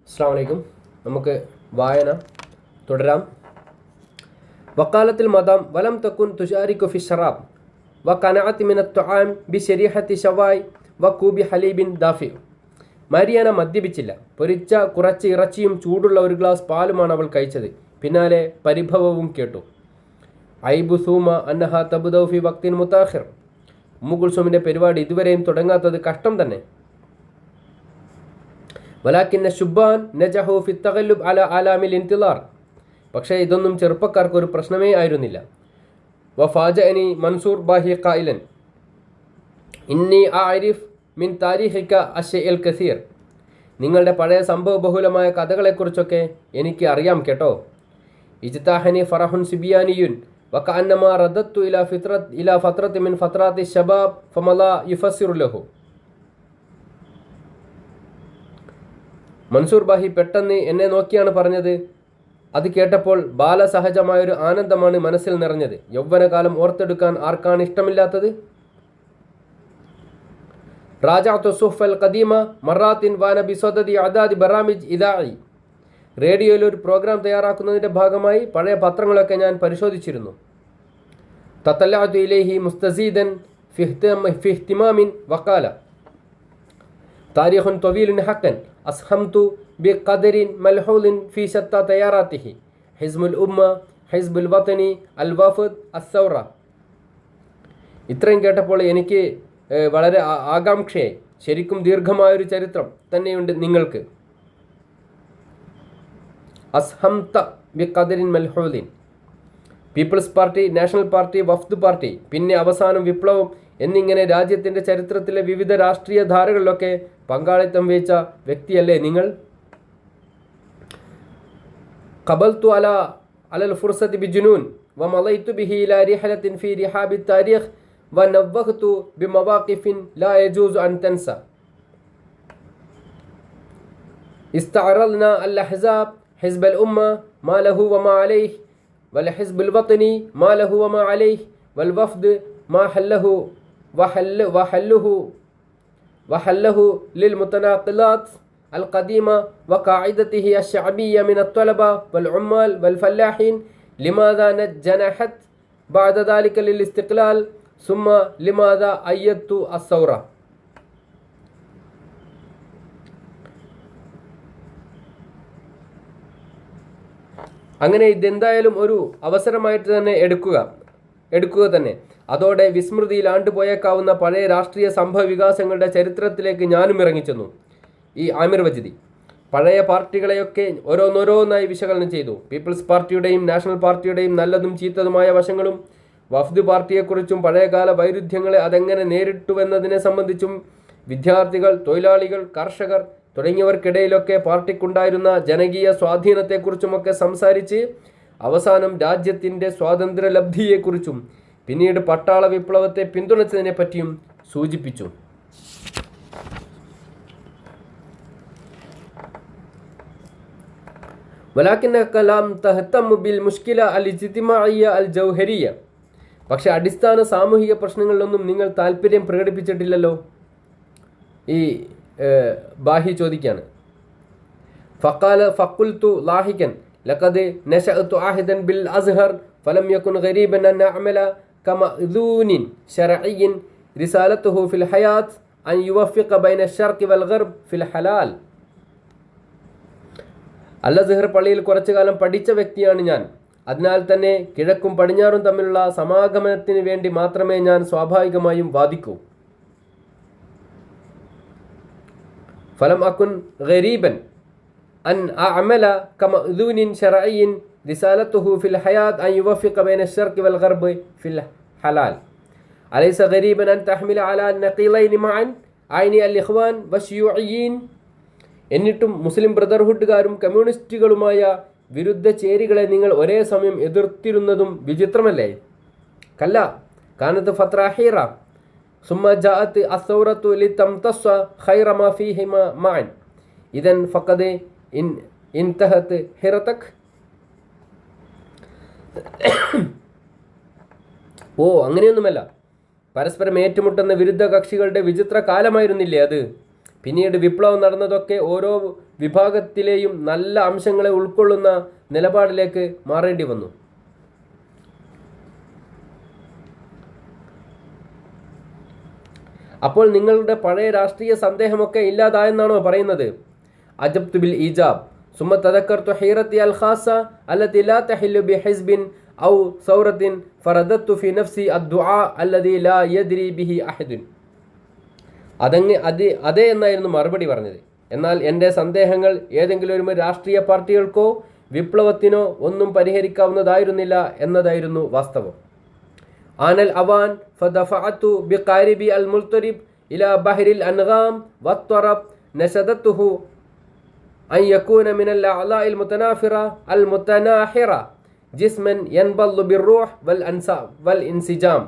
അസ്സലാമു അലൈക്കും. നമുക്ക് വായന തുടരാം. വക്കാലത്തിൽ മദാം വലം തക്കുൻ തുഷാരിക്കു ഫി ഷറാബ് വ കനഅത്തി മിന തുആം ബി ശരീഹത്തി ഷവായ് വ കൂബി ഹലീബിൻ ദാഫി. മരിയാന മദ്യപിച്ചില്ല. പൊരിച്ച കുറച്ച് ഇറച്ചിയും ചൂടുള്ള ഒരു ഗ്ലാസ് പാലുമാണ് അവൾ കഴിച്ചത്. പിന്നാലെ പരിഭവവും കേട്ടു. ഐബു സൂമ അന്നഹ തബ്ദഉ ഫി വക്തിൻ മുതാഖിർ. ഉമ്മു കുൽസുമിൻ്റെ പരിപാടി ഇതുവരെയും തുടങ്ങാത്തത് കഷ്ടം തന്നെ. വലാക്കിന്ന ഷുബാൻ നജഹു ഫി തഗല്ലുബ് അല ആലാമിൽ ഇന്തിലാർ. പക്ഷേ ഇതൊന്നും ചെറുപ്പക്കാർക്ക് ഒരു പ്രശ്നമേ ആയിരുന്നില്ല. വഫാജഅനി മൻസൂർ ബാഹി ഖായിലൻ ഇന്നി അഅരിഫ് മിൻ താരീഖിക അശ്ശൈഅൽ കസീർ. നിങ്ങളുടെ പഴയ സംഭവബഹുലമായ കഥകളെക്കുറിച്ചൊക്കെ എനിക്ക് അറിയാം കേട്ടോ. ഇജ്താഹനി ഫറഹുൻ സിബിയാനിയുൻ വകഅന്നമാ റദത്തു ഇലാ ഫത്രത്തി മിൻ ഫത്രാത്തി ശബാബ് ഫമലാ യുഫസ്സിറു ലഹു. മൻസൂർ ബാഹി പെട്ടെന്ന് എന്നെ നോക്കിയാണ് പറഞ്ഞത്. അത് കേട്ടപ്പോൾ ബാലസഹജമായൊരു ആനന്ദമാണ് മനസ്സിൽ നിറഞ്ഞത്. യൗവനകാലം ഓർത്തെടുക്കാൻ ആർക്കാണ് ഇഷ്ടമില്ലാത്തത്? റാജഅതു സുഹ്ഫൽ ഖദീമ മറാത്തിൻ വാന ബിസദദി അദാദി ബറാമിജ് ഇദാഇ. റേഡിയോയിൽ ഒരു പ്രോഗ്രാം തയ്യാറാക്കുന്നതിൻ്റെ ഭാഗമായി പഴയ പത്രങ്ങളൊക്കെ ഞാൻ പരിശോധിച്ചിരുന്നു. തതല്ലഅതു ഇലൈഹി മുസ്തസീദൻ ഫി ഇഹ്തിമാമിൻ വഖാല താരിഖുൻ ത്വീലുൻ ഹഖൻ അസ്ഹംതു ബിഖദരിൻ മൽഹൂലിൻ ഫി ശത്താ തയ്യാറാത്തിഹി ഹിസ്ബുൽ ഉമ്മ ഹിസ്ബുൽ വതനി അൽ വഫദ് അസ്സൗറ. ഇത്രയും കേട്ടപ്പോൾ എനിക്ക് വളരെ ആകാംക്ഷയായി. ശരിക്കും ദീർഘമായൊരു ചരിത്രം തന്നെയുണ്ട് നിങ്ങൾക്ക്. അസ്ഹംത ബിഖദരിൻ മൽഹൂലിൻ, people's party, national party, Wafd party, പിന്നെ അവസാനം വിപ്ലവം എന്നിങ്ങനെ രാജ്യത്തിൻ്റെ ചരിത്രത്തിലെ വിവിധ രാഷ്ട്രീയ ധാരകളിലൊക്കെ പങ്കാളിത്തം വഹിച്ച വ്യക്തിയല്ലേ നിങ്ങൾ? ഖബൽതു അലൽ ഫുർസത്തി ബിജുനൂൻ വമളൈതു ബിഹി ഇലാ റിഹലത്തിൻ ഫീ റിഹാബി താരീഖ് വനവ്വഹ്തു ബിമവാഖിഫിൻ ലാ യജൂസു അൻ തൻസ. ഇസ്തഅറദ്നാ അൽ അഹ്സാബ് ഹിസ്ബൽ ഉമ്മ മാ ലഹു വമാ അലൈഹി വൽ ഹിസ്ബുൽ വതനി മാ ലഹു വമാ അലൈഹി വൽ വഫ്ദ് മാ ഹല്ലഹു وحله للمتناقلات القديمة وقاعدته الشعبية من الطلبة والعمال والفلاحين. لماذا جنحت بعد ذلك للاستقلال ثم لماذا أيدت الثورة؟ അങ്ങനെ ഇതെന്തായാലും ഒരു അവസരമായിട്ട് തന്നെ എടുക്കുക തന്നെ. അതോടെ വിസ്മൃതിയിൽ ആണ്ടുപോയേക്കാവുന്ന പഴയ രാഷ്ട്രീയ സംഭവ വികാസങ്ങളുടെ ചരിത്രത്തിലേക്ക് ഞാനും ഇറങ്ങിച്ചെന്നു. ഈ ആമിർ വജിദി പഴയ പാർട്ടികളെയൊക്കെ ഓരോന്നോരോന്നായി വിശകലനം ചെയ്തു. പീപ്പിൾസ് പാർട്ടിയുടെയും നാഷണൽ പാർട്ടിയുടെയും നല്ലതും ചീത്തതുമായ വശങ്ങളും, വഫ്ദ് പാർട്ടിയെക്കുറിച്ചും പഴയകാല വൈരുദ്ധ്യങ്ങളെ അതെങ്ങനെ നേരിട്ടുവെന്നതിനെ സംബന്ധിച്ചും, വിദ്യാർത്ഥികൾ, തൊഴിലാളികൾ, കർഷകർ തുടങ്ങിയവർക്കിടയിലൊക്കെ പാർട്ടിക്കുണ്ടായിരുന്ന ജനകീയ സ്വാധീനത്തെക്കുറിച്ചുമൊക്കെ സംസാരിച്ച് അവസാനം രാജ്യത്തിൻ്റെ സ്വാതന്ത്ര്യലബ്ധിയെക്കുറിച്ചും പിന്നീട് പട്ടാള വിപ്ലവത്തെ പിന്തുണച്ചതിനെ പറ്റിയും സൂചിപ്പിച്ചു. വലാകിന്നക ലം തഹ്തമു ബിൽ മുശ്കില അൽ ഇജ്തിമാഇയ്യ അൽ ജൗഹരിയ. പക്ഷേ അടിസ്ഥാന സാമൂഹിക പ്രശ്നങ്ങളിലൊന്നും നിങ്ങൾ താല്പര്യം പ്രകടിപ്പിച്ചിട്ടില്ലല്ലോ. ഈ ബാഹി ചോദിക്കുകയാണ്. ഫഖുൽതു ലാഹികൻ ലഖദ് നശഅതു ആഹിദൻ ബിൽ അസ്ഹർ ഫലം യകുൻ ഗരീബൻ അൻ അഅമല കമഅ്ദൂനിൻ ശർഇയ്യിൻ റിസാലത്തുഹു ഫിൽ ഹയാത്ത് അൻ യുവഫിഖ ബൈന അശ്ശർഖി വൽ ഗർബ് ഫിൽ ഹലാൽ. അൽ അസ്ഹർ പള്ളിയിൽ കുറച്ചു കാലം പഠിച്ച വ്യക്തിയാണ് ഞാൻ. അതിനാൽ തന്നെ കിഴക്കും പടിഞ്ഞാറും തമ്മിലുള്ള സമാഗമനത്തിന് വേണ്ടി മാത്രമേ ഞാൻ സ്വാഭാവികമായും വാദിക്കൂ. ഫലം അകുൻ ഗരീബൻ അൻ അഅമല കമഅ്ദൂനിൻ ശർഇയ്യിൻ റിസാലത്തുഹു ഫിൽ ഹയാത്ത് അൻ യുവഫിഖ ബൈന അശ്ശർഖി വൽ ഗർബ് ഫിൽ ഹലാൽ. അലൈസ ഗരീബൻ അൻ തഹ്മില അലാ നഖീലൈനി മഅൻ ഐനി അൽ ഇഖ്വാൻ വശിയൂഇയ്യീൻ. എന്നിട്ടും മുസ്ലിം ബ്രദർഹുഡുകാരും കമ്മ്യൂണിസ്റ്റുകളുമായ വിരുദ്ധ ചേരികളെ നിങ്ങൾ ഒരേ സമയം എതിർത്തിരുന്നതും വിചിത്രമല്ലേ? കല്ല കാനത്ത് ഫത്ര ഹീറ സുമ്മ ജാഅത്ത് അസ്സൗറത്തു ലിതംതസ്സ ഖൈറ മാ ഫീഹിമ മഅൻ ഇദൻ ഫഖദ് ഇൻതഹത് ഹിറതക്. ഓ, അങ്ങനെയൊന്നുമല്ല. പരസ്പരം ഏറ്റുമുട്ടുന്ന വിരുദ്ധ കക്ഷികളുടെ വിചിത്ര കാലമായിരുന്നില്ലേ അത്? പിന്നീട് വിപ്ലവം നടന്നതൊക്കെ ഓരോ വിഭാഗത്തിലെയും നല്ല അംശങ്ങളെ ഉൾക്കൊള്ളുന്ന നിലപാടിലേക്ക് മാറേണ്ടി വന്നു. അപ്പോൾ നിങ്ങളുടെ പഴയ രാഷ്ട്രീയ സന്ദേഹമൊക്കെ ഇല്ലാതായെന്നാണോ പറയുന്നത്? അജബ്തു ബിൽ ഈജാബ് സുമ്മ തദക്കർതു ഹീറത്തി അൽ ഖാസ അല്ലതി ലാ തഹില്ലു ബി ഹിസ്ബിൻ ഔ സൗറത്തിൻ ഫറദത്തു ഫി നഫ്സി അദ്ദുആ അല്ലതി ലാ യദ്രി ബിഹി അഹദുൻ. അതേ എന്നായിരുന്നു മറുപടി പറഞ്ഞത്. എന്നാൽ എൻ്റെ സന്ദേഹങ്ങൾ ഏതെങ്കിലും ഒരു രാഷ്ട്രീയ പാർട്ടികൾക്കോ വിപ്ലവത്തിനോ ഒന്നും പരിഹരിക്കാവുന്നതായിരുന്നില്ല എന്നതായിരുന്നു വാസ്തവം. ആനൽ അവാൻ ഫദഫഅതു ബിഖാരിബി അൽ മുൽതരിബ് ഇലാ ബഹരിൽ അൻഗാം വത്തറബ് നശദത്തുഹു അൻ യകൂന മിനൽ അഅലാഇൽ മുതനാഫിറ അൽ മുതനാഹിറ ജിസ്മൻ യൻബല്ലു ബിർറൂഹ് വൽ ഇൻസിജാം.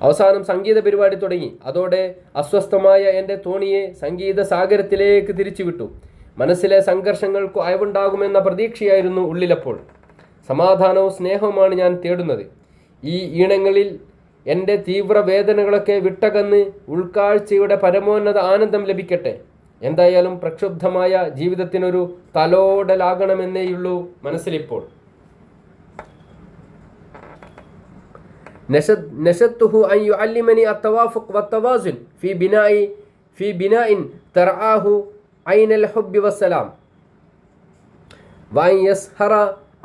അവസാനം സംഗീത പരിപാടി തുടങ്ങി. അതോടെ അസ്വസ്ഥമായ എൻ്റെ തോണിയെ സംഗീത സാഗരത്തിലേക്ക് തിരിച്ചുവിട്ടു. മനസ്സിലെ സംഘർഷങ്ങൾക്ക് അയവുണ്ടാകുമെന്ന പ്രതീക്ഷയായിരുന്നു ഉള്ളിലപ്പോൾ. സമാധാനവും സ്നേഹവുമാണ് ഞാൻ തേടുന്നത്. ഈ ഈണങ്ങളിൽ എൻ്റെ തീവ്ര വേദനകളൊക്കെ വിട്ടകന്ന് ഉൾക്കാഴ്ചയുടെ പരമോന്നത ആനന്ദം ലഭിക്കട്ടെ. എന്തായാലും പ്രക്ഷുബ്ധമായ ജീവിതത്തിനൊരു തലോടലാകണമെന്നേയുള്ളൂ മനസ്സിലിപ്പോൾ. نشدته أن يعلمني التوافق والتوازن في بناء ترعاه عين الحب والسلام وأن يسهر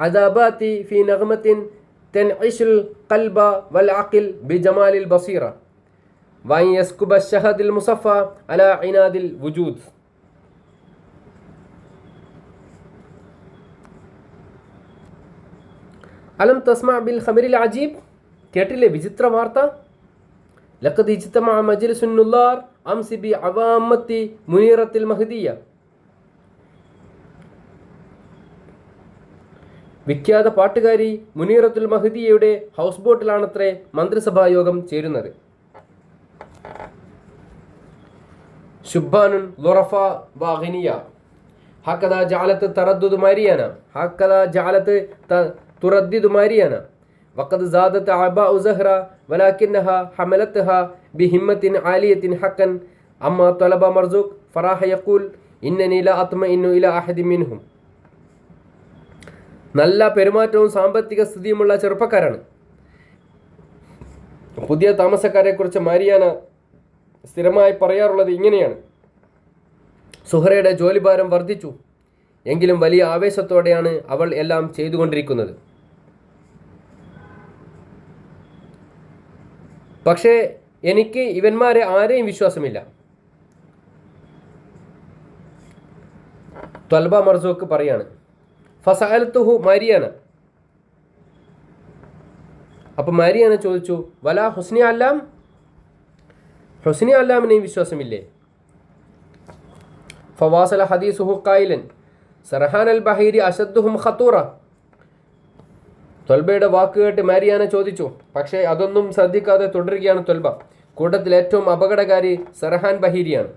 عذاباتي في نغمة تنعش القلب والعقل بجمال البصيرة وأن يسكب الشهد المصفى على عناد الوجود. ألم تسمع بالخبر العجيب؟ കേട്ടില്ലേ വിചിത്ര വാർത്ത? ലഖദ് ഇജ്തമഅ മജ്ലിസുൻ നുല്ലാർ അംസി ബി അവാമത്തി മുനീറത്തിൽ മഹ്ദിയ. വിഖ്യാത പാട്ടുകാരി മുനീറത്തുൽ മഹ്ദിയയുടെ ഹൗസ് ബോട്ടിലാണത്രേ മന്ത്രിസഭാ യോഗം ചേരുന്നത്. ശുബ്ബാനുൻ ളുറഫ വഅഗ്നിയ ഹക്കദാ ജഅലത് തറദ്ദുദു മാരിയാന ഹക്കദാ ജഅലത് തുറദ്ദിദു മാരിയാന وقد زادت عباء زهرة ولكنها حملتها بهمة عالية حقا. أما طلب مرزوق فراح يقول إنني لا أطمئن إلى أحد منهم. നല്ല പെരുമാറ്റവും സാമ്പത്തിക സ്ഥിതിയുമുള്ള ചെറുപ്പക്കാരാണ്. പുതിയ താമസക്കാരെ കുറിച്ച് മാരിയാന സ്ഥിരമായി പറയാറുള്ളത് ഇങ്ങനെയാണ്: സുഹറയുടെ ജോലിഭാരം വർദ്ധിച്ചു, എങ്കിലും വലിയ ആവേശത്തോടെയാണ് അവൾ എല്ലാം ചെയ്തുകൊണ്ടിരിക്കുന്നത്. പക്ഷേ എനിക്ക് ഇവന്മാരെ ആരെയും വിശ്വാസമില്ല. ത്വൽബ മർസൂക്ക് പറയാണ്. ഫസഅൽതുഹു മാരിയാന. അപ്പം മാരിയാന ചോദിച്ചു, വലാ ഹുസ്നി അല്ലാം, ഹുസ്നി അല്ലാമിനെയും വിശ്വാസമില്ലേ? ഫവാസല ഹദീസുഹു ഖായിലൻ സർഹാൻ അൽ ബഹീരി അശദ്ദുഹും ഖതൂറ. ത്വൽബയുടെ വാക്കുകേട്ട് മാരിയാന ചോദിച്ചു. പക്ഷേ അതൊന്നും ശ്രദ്ധിക്കാതെ തുടരുകയാണ് ത്വൽബ. കൂട്ടത്തിൽ ഏറ്റവും അപകടകാരി സർഹാൻ ബഹീരിയാണ്.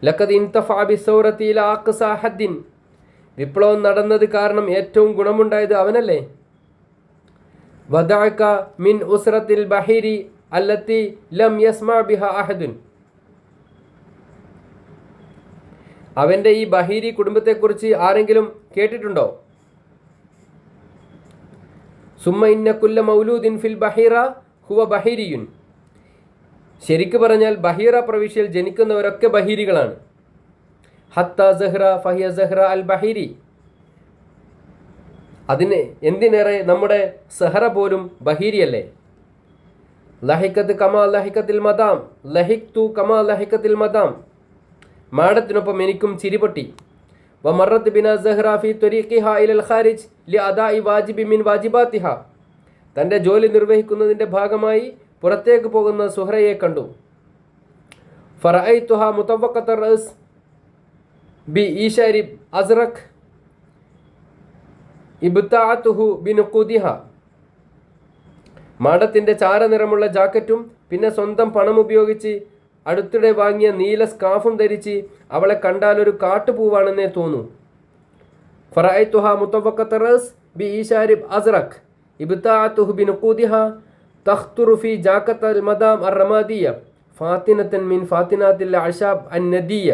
ലഖദ് ഇൻതഫഅ ബിസ്സൗറത്തി ഇലാ അഖ്സാ ഹദ്ദിൻ. വിപ്ലവം നടന്നത് കാരണം ഏറ്റവും ഗുണമുണ്ടായത് അവനല്ലേ? വദഅക മിൻ ഉസ്റത്തിൽ ബഹീരി അല്ലത്തി ലം യസ്മഅ ബിഹാ അഹദുൻ. അവൻ്റെ ഈ ബഹീരി കുടുംബത്തെക്കുറിച്ച് ആരെങ്കിലും കേട്ടിട്ടുണ്ടോ? സുമ്മ ഇന്ന കുല്ല മൗലൂദിൻ ഫിൽ ബഹീറ ഹുവ ബഹീരിയുൻ. ശരിക്കു പറഞ്ഞാൽ ബഹീറ പ്രവിശ്യയിൽ ജനിക്കുന്നവരൊക്കെ ബഹീരികളാണ്. ഹത്ത സഹ്റ ഫഹിയ സഹ്റ അൽ ബഹീരി. അതിന് എന്തിനേറെ നമ്മുടെ സഹറ പോലും ബഹീരിയല്ലേ? ലഹിക്കത്ത് കമാ ലഹിക്കത്തിൽ മദാം ലഹിക്തു കമാ ലഹിക്കത്തിൽ മദാം. മാടത്തിനൊപ്പം എനിക്കും ചിരിപൊട്ടി. വമറത്ത് ബിന സഹ്റ ഫി ത്വരീഖിഹ ഇലൽ ഖാരിജ് ലിഅദാഇ വാജിബി മിൻ വാജിബാതിഹ. തൻ്റെ ജോലി നിർവഹിക്കുന്നതിൻ്റെ ഭാഗമായി പുറത്തേക്ക് പോകുന്ന സുഹറയെ കണ്ടു. ഫറഅയ്തുഹ മുതവഖത റഅസ് ബി ഈശാരി അസ്റഖ് ഇബ്തഅതുഹു ബിനുഖൂദിഹ. മാടത്തിൻ്റെ ചാരനിറമുള്ള ജാക്കറ്റും പിന്നെ സ്വന്തം പണം ഉപയോഗിച്ച് അടുത്തിടെ വാങ്ങിയ നീല സ്കാഫും ധരിച്ച് അവളെ കണ്ടാൽ ഒരു കാട്ടുപൂവാണെന്നേ തോന്നൂ. ഫറഅയ്തുഹ മുതവഖത റഅസ് ബി ഈശാരി അസ്റഖ് ഇബ്തഅതുഹു ബിനുഖൂദിഹ തഖ്തുറു ഫി ജാക്കത്തൽ മദാം അർറമാദിയ ഫാത്തിനത്തൻ മിൻ ഫാത്തിനാത്തിൽ അഷാബ് അൻ നദിയ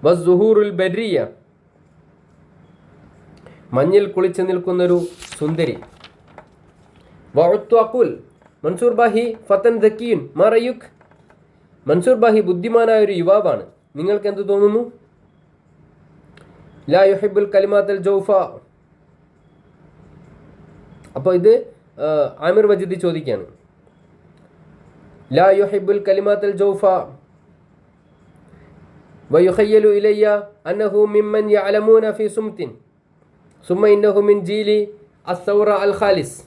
വസ്സുഹൂറുൽ ബരിയ, മഞ്ഞിൽ കുളിച്ചു നിൽക്കുന്നൊരു സുന്ദരി. വഅത്വഖുൽ മൻസൂർ ബാഹി ഫതൻ ദക്കിയുൻ മറയുക്, മൻസൂർ ബാഹി ബുദ്ധിമാനായ ഒരു യുവാവാണ്, നിങ്ങൾക്ക് എന്ത് തോന്നുന്നു? ലാ യുഹിബ്ബുൽ കലിമാത്തൽ ജൗഫ. അപ്പോൾ ഇത് ആമിർ വജിദി ചോദിക്കുകയാണ്. ലാ യുഹിബ്ബുൽ കലിമാത്തൽ ജൗഫ വയുഖയ്യലു ഇലയ്യ അന്നഹു മിമ്മൻ യഅലമൂന ഫി സുംതിൻ സുമ്മ ഇന്നഹു മിൻ ജീലി അസ്സൗറ അൽ ഖാലിസ്.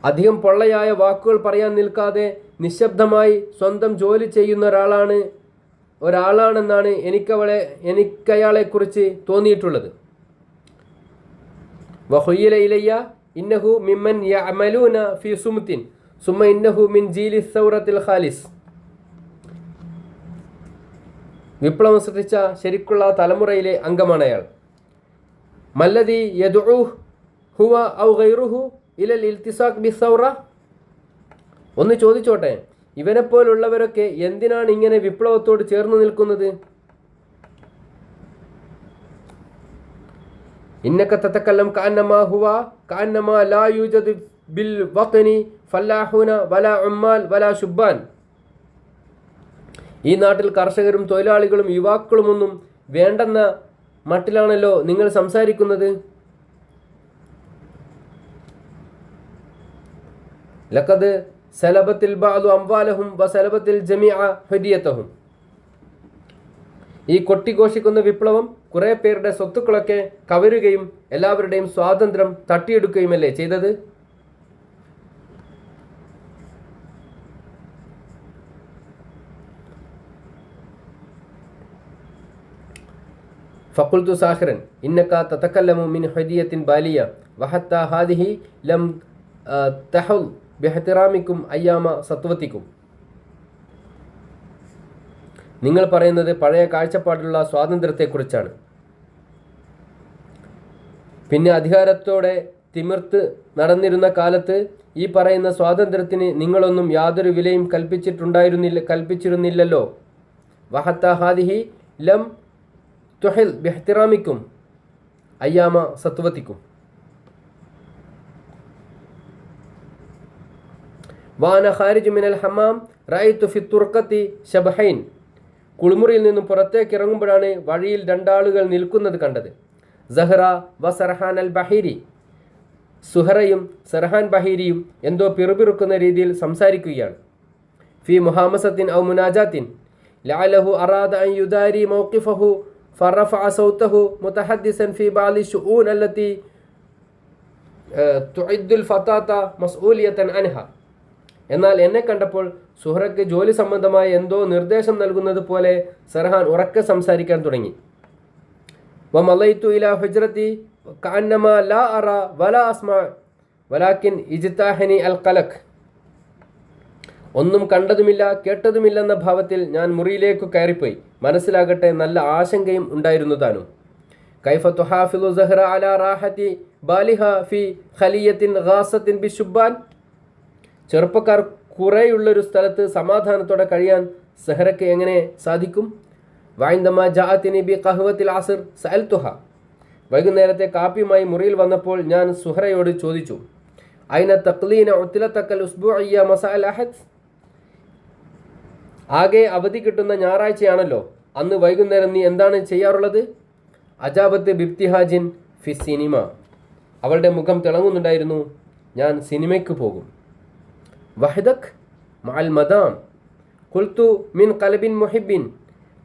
അധികം പൊള്ളയായ വാക്കുകൾ പറയാൻ നിൽക്കാതെ നിശബ്ദമായി സ്വന്തം ജോലി ചെയ്യുന്ന ഒരാളാണെന്നാണ് എനിക്കയാളെക്കുറിച്ച് തോന്നിയിട്ടുള്ളത്. വഖുയ്യില ഇലയ്യ ഇന്നഹു മിമ്മൻ യഅമലൂന ഫി സുംതിൻ സുമ്മ ഇന്നഹു മിൻ ജീലി സൗറത്തിൽ ഖാലിസ്. വിപ്ലവം സൃഷ്ടിച്ച ശരിക്കുള്ള തലമുറയിലെ അംഗമാണ് അയാൾ. മല്ലദി യദ്ഉഹു ഹുവ ഔ ഗൈറുഹു ഇലൽ ഇൽത്തിസാഖ് ബിസ്സൗറ. ഒന്ന് ചോദിച്ചോട്ടെ, ഇവനെപ്പോലുള്ളവരൊക്കെ എന്തിനാണ് ഇങ്ങനെ വിപ്ലവത്തോട് ചേർന്ന് നിൽക്കുന്നത്? ഇന്നക തതകല്ലം കഅന്നമാ ഹുവ കഅന്നമാ ലാ യൂജദു ബിൽ വത്നി ഫല്ലാഹുന വലാ ഉമ്മാൽ വലാ ശുബ്ബാൻ. ഈ നാട്ടിൽ കർഷകരും തൊഴിലാളികളും യുവാക്കളുമൊന്നും വേണ്ടെന്ന മട്ടിലാണല്ലോ നിങ്ങൾ സംസാരിക്കുന്നത്. ലഖദ് സലബത്തിൽ ബഅദു അംവാലഹും വസലബത്തിൽ ജമീഅ ഹദിയതഹും. ഈ കൊട്ടിഘോഷിക്കുന്ന വിപ്ലവം കുറേ പേരുടെ സ്വത്തുക്കളൊക്കെ കവരുകയും എല്ലാവരുടെയും സ്വാതന്ത്ര്യം തട്ടിയെടുക്കുകയുമല്ലേ ചെയ്തത്? ഫഖുൽതു സാഖിറൻ ഇന്നക തതകല്ലമു മിൻ ഹദിയത്തിൻ ബാലിയ വഹത്താ ഹാദിഹി ലം തഹൽ ബിഹ്തിറാമിക്കും അയ്യാമ സത്വത്തിക്കും. നിങ്ങൾ പറയുന്നത് പഴയ കാഴ്ചപ്പാടിലുള്ള സ്വാതന്ത്ര്യത്തെക്കുറിച്ചാണ്. പിന്നെ അധികാരത്തോടെ തിമിർത്ത് നടന്നിരുന്ന കാലത്ത് ഈ പറയുന്ന സ്വാതന്ത്ര്യത്തിന് നിങ്ങളൊന്നും യാതൊരു വിലയും കൽപ്പിച്ചിരുന്നില്ലല്ലോ. വഹത്ത ഹാദിഹി ലം തുഹിൽ ബിഹ്തിറാമിക്കും അയ്യാമ സത്വത്തിക്കും. വാന ഖാരിജ് മിനൽ ഹമാം റഅയ്തു ഫി തുർഖത്തി ശബഹൈൻ. കുളിമുറിയിൽ നിന്നും പുറത്തേക്ക് ഇറങ്ങുമ്പോഴാണ് വഴിയിൽ രണ്ടാളുകൾ നിൽക്കുന്നത് കണ്ടത്. സഹറ വ സർഹാൻ അൽ ബഹീരി. സുഹറയും സർഹാൻ ബഹീരിയും എന്തോ പിറുപിറുക്കുന്ന രീതിയിൽ സംസാരിക്കുകയാണ്. ഫി മുഹാമസത്തിൻ ഔ മുനാജാത്തിൻ ലഅലഹു അറാദ അൻ യുദാരി മൗഖിഫഹു ഫറഫഅ സൗതഹു മുതഹദ്ദിസൻ ഫി ബഅദി ശുഊൻ അല്ലതി തുഇദ്ദുൽ ഫതാത മസ്ഊലിയതൻ അൻഹ. എന്നാൽ എന്നെ കണ്ടപ്പോൾ സുഹറയ്ക്ക് ജോലി സംബന്ധമായ എന്തോ നിർദ്ദേശം നൽകുന്നത് പോലെ സർഹാൻ ഉറക്കെ സംസാരിക്കാൻ തുടങ്ങി. വമളൈതു ഇലാ ഹുജ്റതി കഅന്നമാ ലാ അറ വലാ അസ്മഅ വലാകിൻ ഇജ്താഹനി അൽ ഖലഖ്. ഒന്നും കണ്ടതുമില്ല കേട്ടതുമില്ലെന്ന ഭാവത്തിൽ ഞാൻ മുറിയിലേക്ക് കയറിപ്പോയി. മനസ്സിലാകട്ടെ നല്ല ആശങ്കയും ഉണ്ടായിരുന്നു താനും. കൈഫ തുഹാഫിളു സഹറ അലാ റാഹതി ബാലിഹ ഫി ഖലിയത്തിൻ ഗാസത്തിൻ ബിശുബ്ബാൻ. ചെറുപ്പക്കാർ കുറേയുള്ളൊരു സ്ഥലത്ത് സമാധാനത്തോടെ കഴിയാൻ സഹറയ്ക്ക് എങ്ങനെ സാധിക്കും? വൈന്ദമ ജാഅത്തിനി ബി ഖഹ്വത്തിൽ അസ്ർ സഅൽതുഹ. വൈകുന്നേരത്തെ കാപ്പിയുമായി മുറിയിൽ വന്നപ്പോൾ ഞാൻ സുഹറയോട് ചോദിച്ചു, ഐന തഖ്ലീന ഉത്ലതക്കൽ ഉസ്ബുഇയ്യ മസഅൽ അഹദ്. ആകെ അവധി കിട്ടുന്ന ഞായറാഴ്ചയാണല്ലോ, അന്ന് വൈകുന്നേരം നീ എന്താണ് ചെയ്യാറുള്ളത്? അജാബത്ത് ബിബ്തിഹാജിൻ ഫി സിനിമ. അവളുടെ മുഖം തിളങ്ങുന്നുണ്ടായിരുന്നു. ഞാൻ സിനിമയ്ക്ക് പോകും. വഹദക് മഅൽ മദാം ഖുൽതു മിൻ ഖൽബിൻ മുഹിബ്ബിൻ